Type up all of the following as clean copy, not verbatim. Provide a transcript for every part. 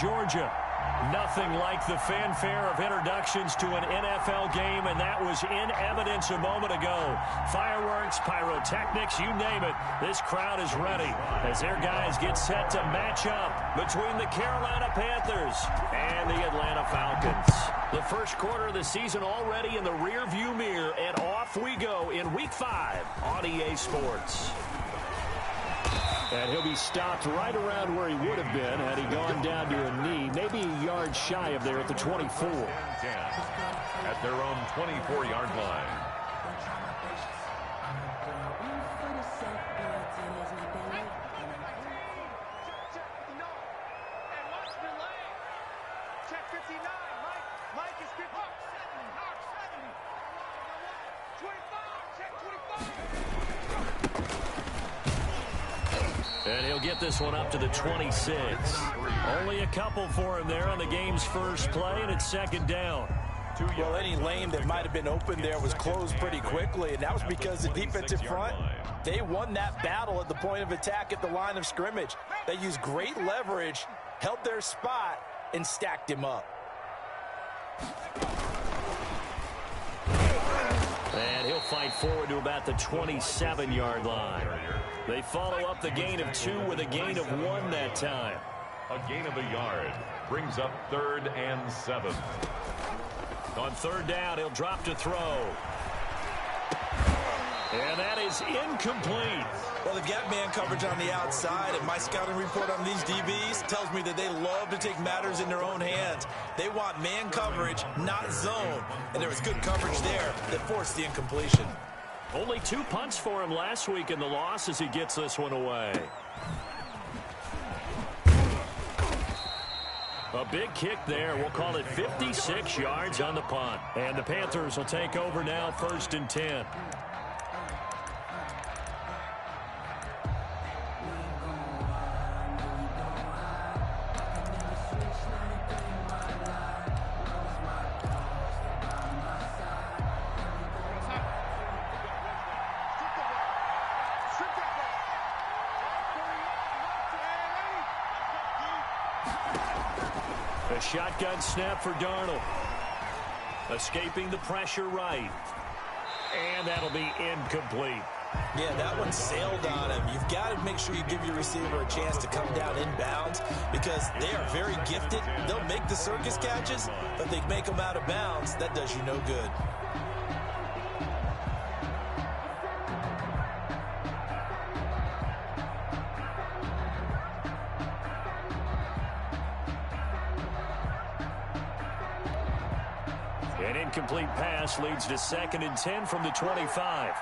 Georgia. Nothing like the fanfare of introductions to an NFL game, and that was in evidence a moment ago. Fireworks, pyrotechnics, you name it. This crowd is ready as their guys get set to match up between the Carolina Panthers and the Atlanta Falcons. The first quarter of the season already in the rearview mirror, and off we go in Week 5 on EA Sports. And he'll be stopped right around where he would have been had he gone down to a knee, maybe a yard shy of there at the 24. At their own 24-yard line. And he'll get this one up to the 26. Only a couple for him there on the game's first play, and it's second down. Well, any lane that might have been open there was closed pretty quickly, and that was because the defensive front, they won that battle at the point of attack at the line of scrimmage. They used great leverage, held their spot, and stacked him up. And he'll fight forward to about the 27-yard line. They follow up the gain of 2 with a gain of 1 that time. A gain of a yard brings up 3rd and 7. On third down, he'll drop to throw. And that is incomplete. Well, they've got man coverage on the outside, and my scouting report on these DBs tells me that they love to take matters in their own hands. They want man coverage, not zone. And there was good coverage there that forced the incompletion. Only 2 punts for him last week in the loss as he gets this one away. A big kick there. We'll call it 56 yards on the punt. And the Panthers will take over now, 1st and 10. A shotgun snap for Darnold. Escaping the pressure right. And that'll be incomplete. Yeah, that one sailed on him. You've got to make sure you give your receiver a chance to come down inbounds because they are very gifted. They'll make the circus catches, but if they make them out of bounds, that does you no good. An incomplete pass leads to 2nd and 10 from the 25.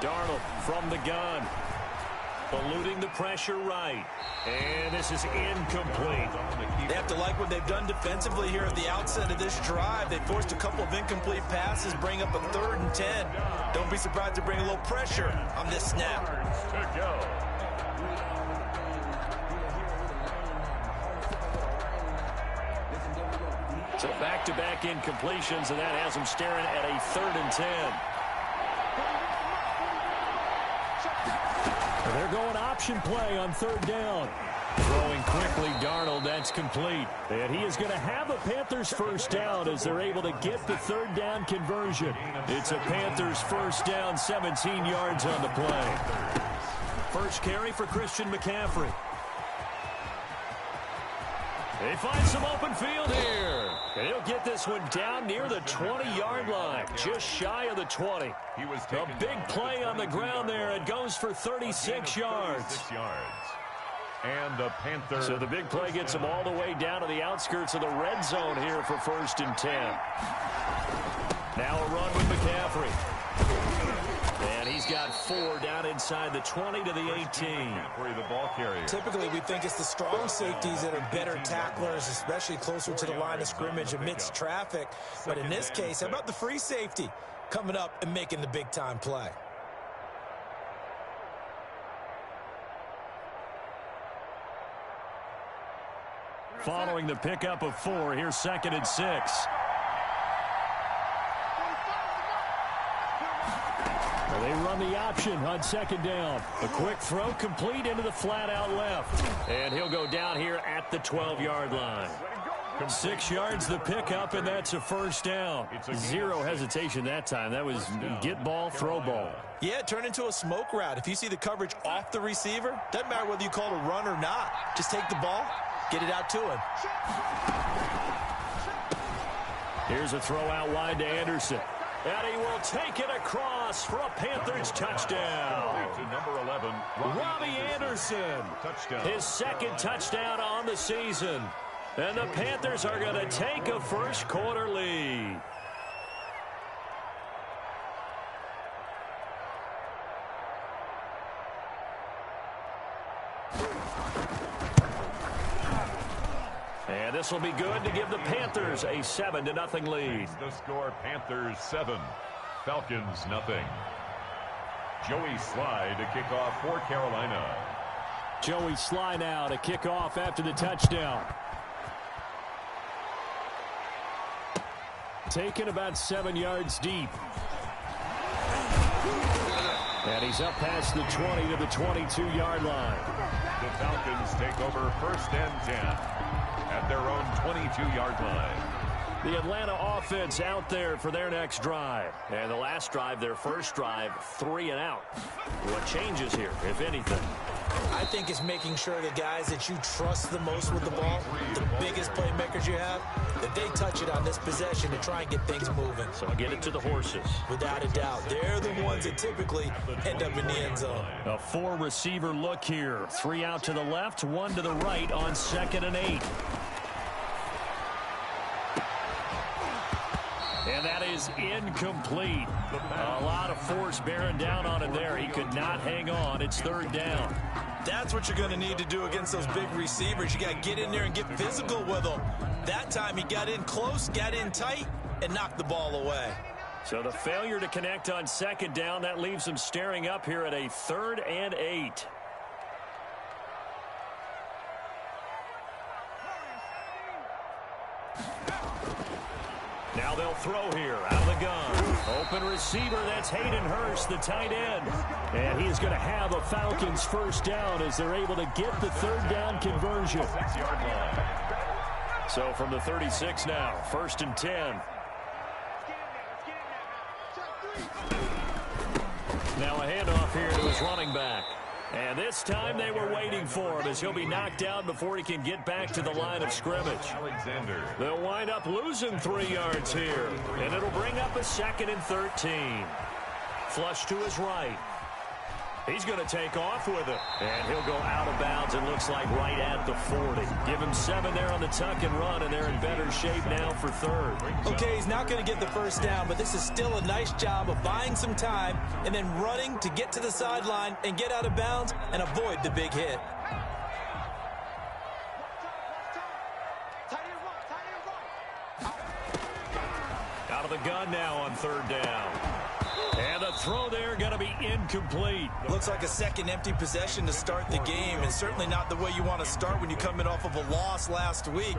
Darnold from the gun. Eluding the pressure right. And this is incomplete. They have to like what they've done defensively here at the outset of this drive. They forced a couple of incomplete passes, bring up a 3rd and 10. Don't be surprised to bring a little pressure on this snap. So back-to-back incompletions, and that has them staring at a 3rd and 10. They're going option play on 3rd down. Throwing quickly, Darnold, that's complete. And he is going to have a Panthers first down as they're able to get the 3rd down conversion. It's a Panthers first down, 17 yards on the play. First carry for Christian McCaffrey. They find some open field here. And he'll get this one down near the 20-yard line, just shy of the 20. A big play on the ground there. It goes for 36 yards. And the Panthers. So the big play gets them all the way down to the outskirts of the red zone here for 1st and 10. Now a run with McCaffrey. And he's got 4 down inside the 20 to the 18. The ball carrier. Typically, we think it's the strong safeties that are better tacklers, especially closer to the line of scrimmage amidst traffic. But in this case, how about the free safety coming up and making the big-time play? Following the pickup of 4, here's 2nd and 6. Well, they run the option on second down. A quick throw complete into the flat out left. And he'll go down here at the 12-yard line. 6 yards the pickup, and that's a first down. Zero hesitation that time. That was get ball, throw ball. Yeah, it turned into a smoke route. If you see the coverage off the receiver, doesn't matter whether you call it a run or not. Just take the ball, get it out to him. Here's a throw out wide to Anderson. And he will take it across for a Panthers touchdown. To number 11, Robbie Anderson. Touchdown. His second touchdown on the season. And the Panthers are going to take a first quarter lead. And this will be good to give the Panthers a 7-0 lead. The score, Panthers 7, Falcons nothing. Joey Sly to kick off for Carolina. Joey Sly now to kick off after the touchdown. Taken about 7 yards deep. And he's up past the 20 to the 22-yard line. The Falcons take over 1st and 10 at their own 22-yard line. The Atlanta offense out there for their next drive. And the last drive, their first drive, 3 and out. What changes here, if anything? I think it's making sure the guys that you trust the most with the ball, the biggest playmakers you have, that they touch it on this possession to try and get things moving. So get it to the horses. Without a doubt. They're the ones that typically end up in the end zone. A 4-receiver look here. 3 out to the left, 1 to the right on 2nd and 8. And that is incomplete. A lot of force bearing down on him there. He could not hang on. It's 3rd down. That's what you're going to need to do against those big receivers. You got to get in there and get physical with them. That time he got in close, got in tight, and knocked the ball away. So the failure to connect on 2nd down, that leaves him staring up here at a 3rd and 8. Now they'll throw here out of the gun. Open receiver, that's Hayden Hurst, the tight end. And he is going to have a Falcons first down as they're able to get the 3rd down conversion. 6-yard line. So from the 36 now, 1st and 10. Now a handoff here to his running back. And this time they were waiting for him as he'll be knocked down before he can get back to the line of scrimmage. Alexander. They'll wind up losing 3 yards here. And it'll bring up a 2nd and 13. Flush to his right. He's going to take off with it. And he'll go out of bounds, it looks like right at the 40. Give him 7 there on the tuck and run, and they're in better shape now for 3rd. Okay, he's not going to get the first down, but this is still a nice job of buying some time and then running to get to the sideline and get out of bounds and avoid the big hit. Out of the gun now on 3rd down. And the throw there going to be incomplete. Looks like a second empty possession to start the game, and certainly not the way you want to start when you come in off of a loss last week.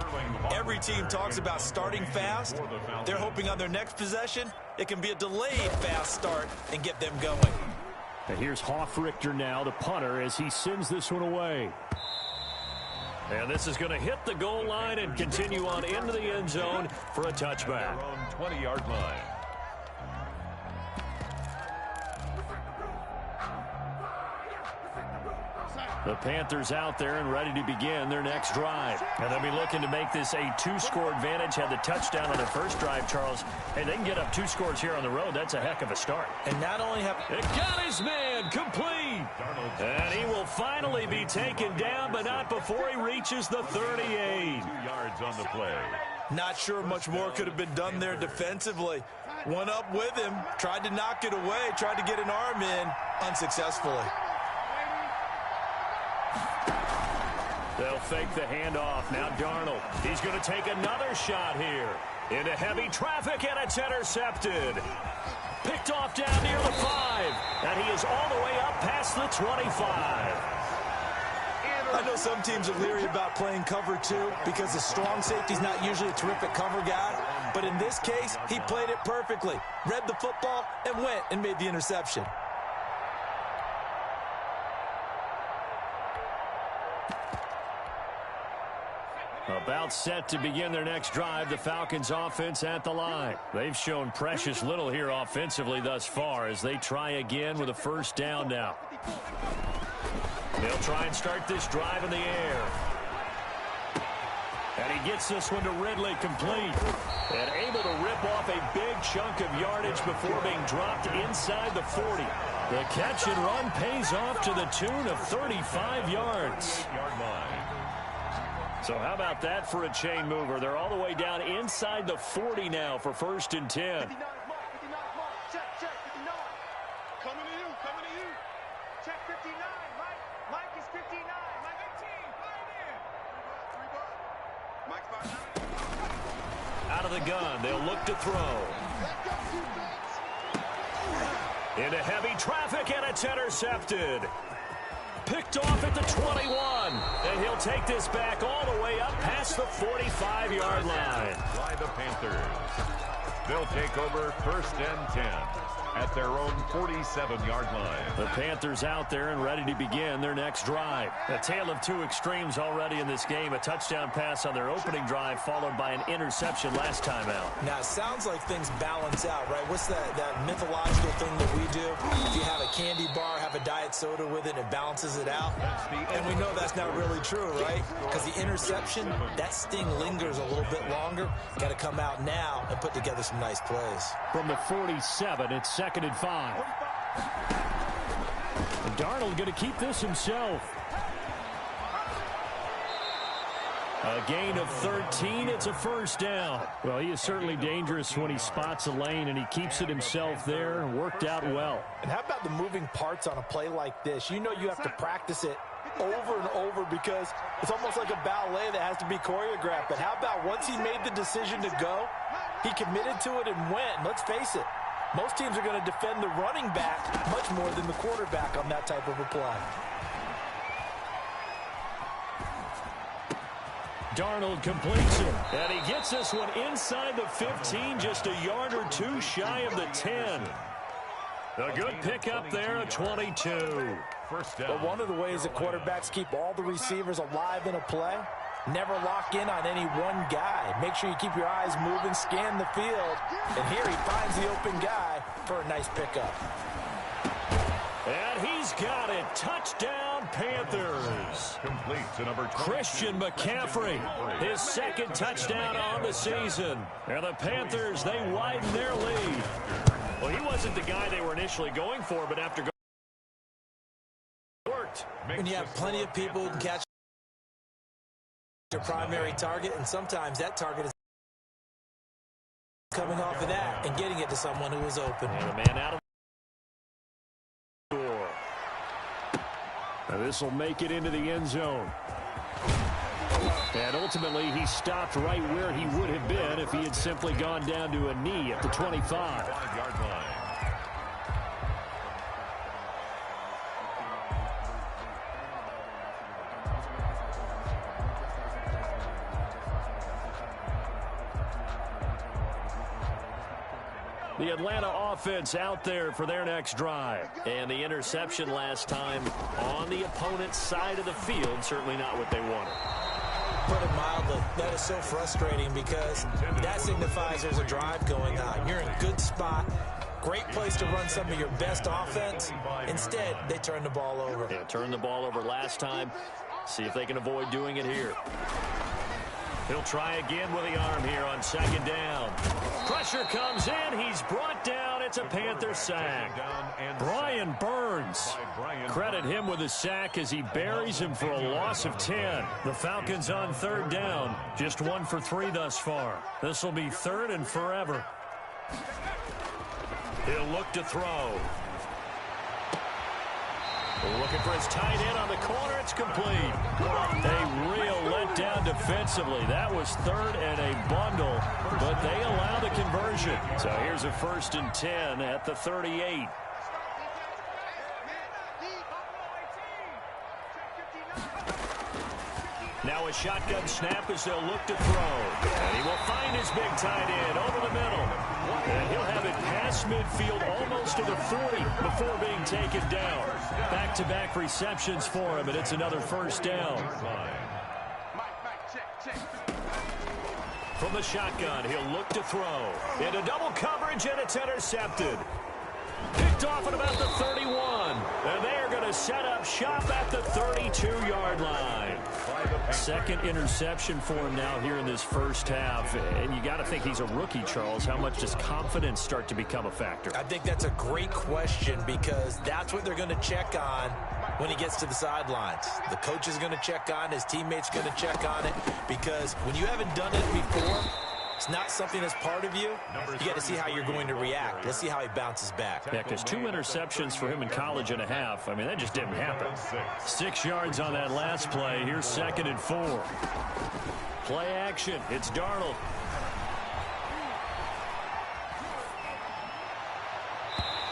Every team talks about starting fast. They're hoping on their next possession it can be a delayed fast start and get them going. And here's Hofrichter now, the punter, as he sends this one away. And this is going to hit the goal line and continue on into the end zone for a touchback. Their own 20-yard line. The Panthers out there and ready to begin their next drive. And they'll be looking to make this a 2-score advantage. Had the touchdown on their first drive, Charles. Hey, they can get up 2 scores here on the road. That's a heck of a start. And not only have... It got his man complete. And he will finally be taken down, but not before he reaches the 38. 2 yards on the play. Not sure much more could have been done there defensively. Went up with him, tried to knock it away, tried to get an arm in, unsuccessfully. They'll fake the handoff. Now Darnold. He's going to take another shot here. Into heavy traffic, and it's intercepted. Picked off down near the 5. And he is all the way up past the 25. I know some teams are leery about playing cover 2 because the strong safety's not usually a terrific cover guy. But in this case, he played it perfectly. Read the football and went and made the interception. About set to begin their next drive, the Falcons offense at the line. They've shown precious little here offensively thus far as they try again with a first down now. They'll try and start this drive in the air. And he gets this one to Ridley complete. And able to rip off a big chunk of yardage before being dropped inside the 40. The catch and run pays off to the tune of 35 yards. So how about that for a chain mover? They're all the way down inside the 40 now for 1st and 10. Out of the gun, they'll look to throw. Into heavy traffic, and it's intercepted. Picked off at the 21. And he'll take this back all the way up past the 45-yard line. By the Panthers. They'll take over 1st and 10 at their own 47-yard line. The Panthers out there and ready to begin their next drive. A tale of two extremes already in this game. A touchdown pass on their opening drive followed by an interception last time out. Now, it sounds like things balance out, right? What's that mythological thing that we do? If you have a candy bar, have a diet soda with it, it balances it out. And we know that's not really true, right? Because the interception, that sting lingers a little bit longer. Got to come out now and put together some nice plays. From the 47, it's 2nd and 5. And Darnold going to keep this himself. A gain of 13. It's a first down. Well, he is certainly dangerous when he spots a lane, and he keeps it himself there and worked out well. And how about the moving parts on a play like this? You know you have to practice it over and over because it's almost like a ballet that has to be choreographed. But how about once he made the decision to go, he committed to it and went. Let's face it, most teams are going to defend the running back much more than the quarterback on that type of a play. Darnold completes it, and he gets this one inside the 15, just a yard or two shy of the 10. A good pickup there, a 22. First down. But one of the ways that quarterbacks keep all the receivers alive in a play, never lock in on any one guy. Make sure you keep your eyes moving, scan the field, and here he finds the open guy for a nice pickup. And he's got it. Touchdown, Panthers. Complete to number 20. Christian McCaffrey, his 2nd touchdown on the season. And the Panthers, they widen their lead. Well, he wasn't the guy they were initially going for, but after going worked. When you have plenty of people who can catch your primary target, and sometimes that target is coming off of that and getting it to someone who is open. And a man out of the door. Now this will make it into the end zone. And ultimately, he stopped right where he would have been if he had simply gone down to a knee at the 25. 5-yard line. The Atlanta offense out there for their next drive. And the interception last time on the opponent's side of the field, certainly not what they wanted. Put it mildly, that is so frustrating because that signifies there's a drive going on. You're in a good spot, great place to run some of your best offense. Instead, they turn the ball over. Yeah, turned the ball over last time. See if they can avoid doing it here. He'll try again with the arm here on 2nd down. Pressure comes in. He's brought down. It's a Panther sack. Brian Burns. Credit him with a sack as he buries him for a loss of 10. The Falcons on 3rd down. Just 1 for 3 thus far. This will be 3rd and forever. He'll look to throw. Looking for his tight end on the corner. It's complete. A real letdown defensively. That was 3rd and a bundle, but they allow the conversion. So here's a 1st and 10 at the 38. Now a shotgun snap as they'll look to throw. And he will find his big tight end over the middle. And he'll have it past midfield almost to the 40 before being taken down. Back-to-back receptions for him, and it's another 1st down. Mike, check. from the shotgun. He'll look to throw. Into double coverage, and it's intercepted. Picked off at about the 31. And they are going to set up shop at the 32-yard line. Second interception for him now here in this first half. And you got to think he's a rookie, Charles. How much does confidence start to become a factor? I think that's a great question because that's what they're going to check on when he gets to the sidelines. The coach is going to check on, his teammates going to check on it, because when you haven't done it before, it's not something that's part of you. You got to see how you're going to react. Let's see how he bounces back. Yeah, because 2 interceptions for him in college and a half. I mean, that just didn't happen. 6 yards on that last play. Here's 2nd and 4. Play action. It's Darnold.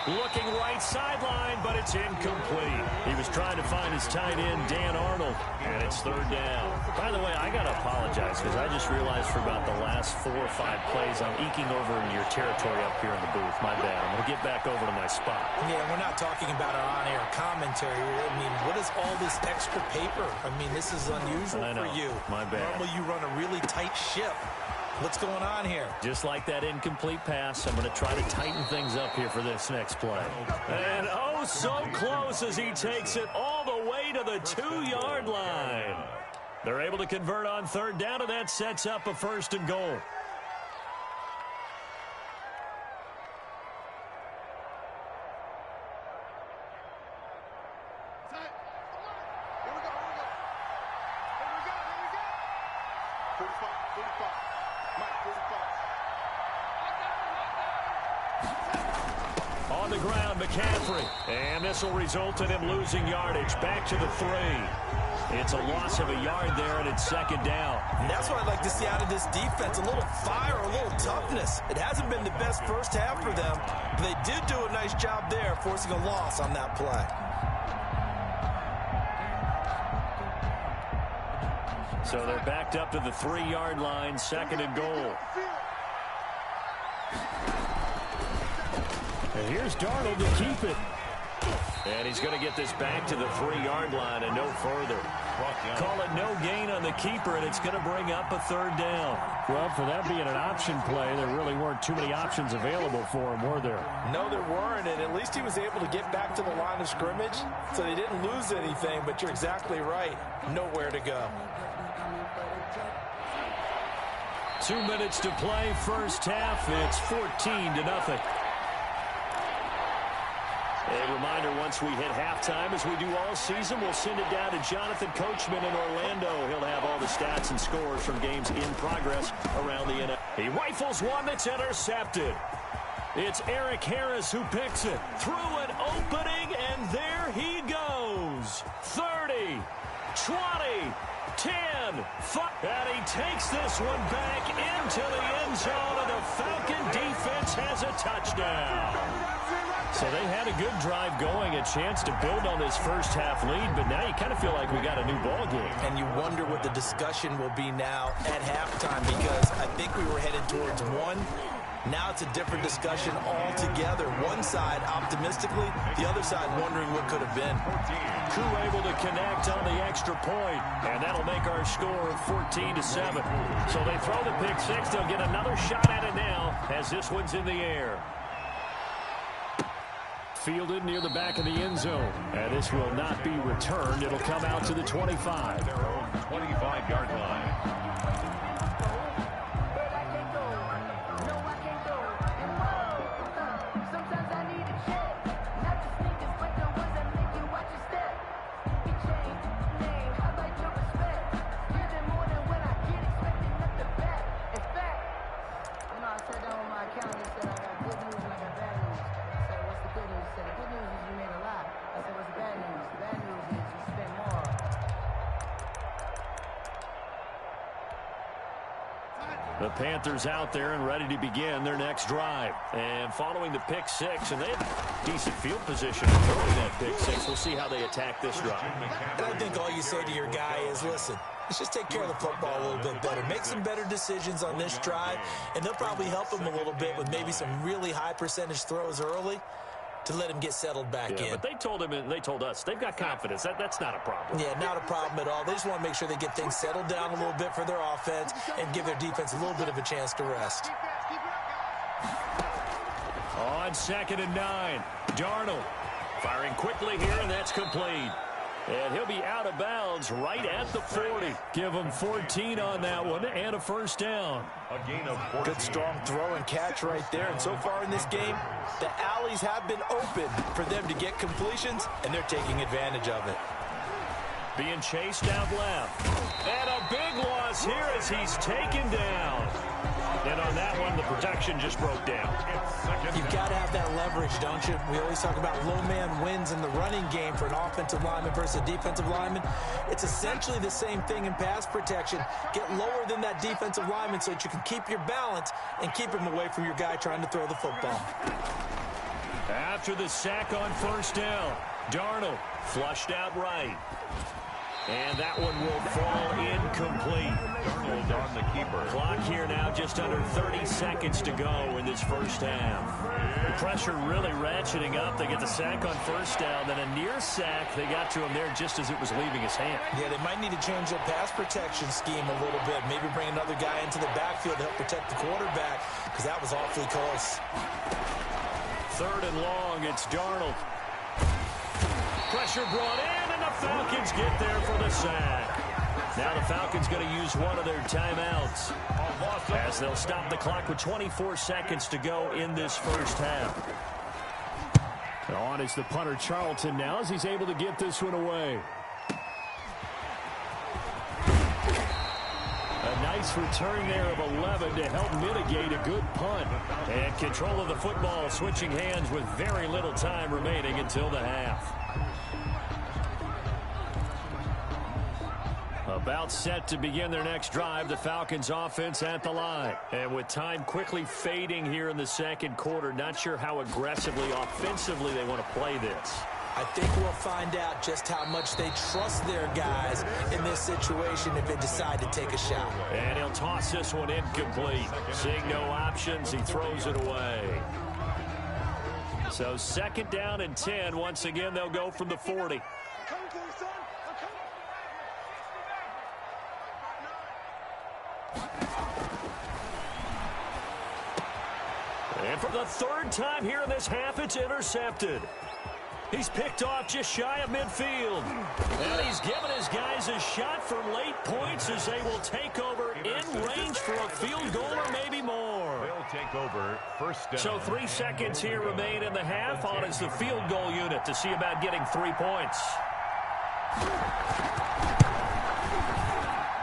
Looking right sideline, but it's incomplete. He was trying to find his tight end, Dan Arnold, and it's 3rd down. By the way, I got to apologize because I just realized for about the last 4 or 5 plays, I'm eking over into your territory up here in the booth. My bad. I'm going to get back over to my spot. Yeah, we're not talking about our on-air commentary. I mean, what is all this extra paper? I mean, this is unusual for you. My bad. Normally you run a really tight ship. What's going on here? Just like that incomplete pass, I'm going to try to tighten things up here for this next play. And oh, so close as he takes it all the way to the 2-yard line. They're able to convert on 3rd down, and that sets up a 1st and goal. On the ground, McCaffrey. And this will result in him losing yardage. Back to the 3. It's a loss of a yard there, and it's 2nd down. And that's what I'd like to see out of this defense. A little fire, a little toughness. It hasn't been the best first half for them, but they did do a nice job there, forcing a loss on that play. So they're backed up to the 3-yard line, 2nd and goal. And here's Darnold to keep it. And he's going to get this back to the 3-yard line and no further. Call it no gain on the keeper, and it's going to bring up a 3rd down. Well, for that being an option play, there really weren't too many options available for him, were there? No, there weren't, and at least he was able to get back to the line of scrimmage, so they didn't lose anything, but you're exactly right. Nowhere to go. 2 minutes to play, first half. It's 14-0. A reminder, once we hit halftime, as we do all season, we'll send it down to Jonathan Coachman in Orlando. He'll have all the stats and scores from games in progress around the NFL. He rifles one that's intercepted. It's Eric Harris who picks it through an opening, and there he goes. 30, 20, 10, 5. And he takes this one back into the end zone, and the Falcon defense has a touchdown. So they had a good drive going, a chance to build on this first half lead, but now you kind of feel like we got a new ball game. And you wonder what the discussion will be now at halftime, because I think we were headed towards one. Now it's a different discussion altogether. One side optimistically, the other side wondering what could have been. Koo able to connect on the extra point, and that'll make our score 14-7. So they throw the pick six. They'll get another shot at it now as this one's in the air. Fielded near the back of the end zone. And this will not be returned. It'll come out to the 25. Their own 25-yard line. The Panthers out there and ready to begin their next drive. And following the pick six, and they have decent field position throwing that pick six. We'll see how they attack this drive. And I think all you say to your guy is, listen, let's just take care of the football a little bit better. Make some better decisions on this drive, and they'll probably help him a little bit with maybe some really high percentage throws early. to let him get settled back in. But they told us they've got confidence. That's not a problem. Yeah, not a problem at all. They just want to make sure they get things settled down a little bit for their offense and give their defense a little bit of a chance to rest. On 2nd and 9, Darnold firing quickly here, and that's complete. And he'll be out of bounds right at the 40. Give him 14 on that one and a first down. A gain of 14. Good strong throw and catch right there. And so far in this game, the alleys have been open for them to get completions, and they're taking advantage of it. Being chased out left. And a big loss here as he's taken down. And on that one, the protection just broke down. You've got to have that leverage, don't you? We always talk about low man wins in the running game for an offensive lineman versus a defensive lineman. It's essentially the same thing in pass protection. Get lower than that defensive lineman so that you can keep your balance and keep him away from your guy trying to throw the football. After the sack on first down, Darnold flushed out right. And that one will fall incomplete. Darnold on the keeper. Clock here now just under 30 seconds to go in this first half. The pressure really ratcheting up. They get the sack on first down, then a near sack. They got to him there just as it was leaving his hand. Yeah, they might need to change their pass protection scheme a little bit. Maybe bring another guy into the backfield to help protect the quarterback, because that was awfully close. 3rd and long, it's Darnold. Pressure brought in, and the Falcons get there for the sack. Now the Falcons going to use one of their timeouts as they'll stop the clock with 24 seconds to go in this first half. On is the punter Charlton now as he's able to get this one away. A nice return there of 11 to help mitigate a good punt. And control of the football switching hands with very little time remaining until the half. About set to begin their next drive, the Falcons offense at the line. And with time quickly fading here in the second quarter, not sure how aggressively, offensively they want to play this. I think we'll find out just how much they trust their guys in this situation if they decide to take a shot. And he'll toss this one incomplete. Seeing no options, he throws it away. So 2nd down and 10. Once again, they'll go from the 40. And for the 3rd time here in this half, it's intercepted. He's picked off just shy of midfield. And he's given his guys a shot for late points as they will take over in range for a field goal or maybe more. They'll take over first down. So 3 seconds here remain in the half. On is the field goal unit to see about getting 3 points.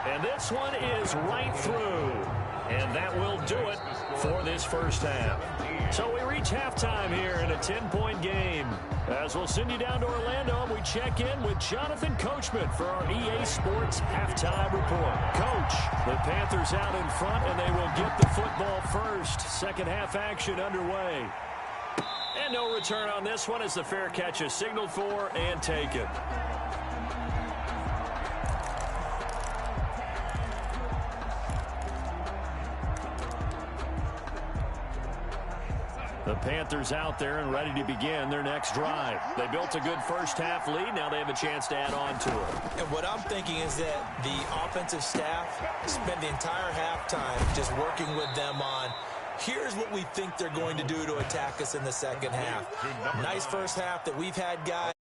And this one is right through. And that will do it for this first half. So we reach halftime here in a 10-point game. As we'll send you down to Orlando, we check in with Jonathan Coachman for our EA Sports Halftime Report. Coach, the Panthers out in front, and they will get the football first. Second half action underway. And no return on this one as the fair catch is signaled for and taken. The Panthers out there and ready to begin their next drive. They built a good first half lead. Now they have a chance to add on to it. And what I'm thinking is that the offensive staff spent the entire halftime just working with them on, here's what we think they're going to do to attack us in the second half. Nice first half that we've had, guys.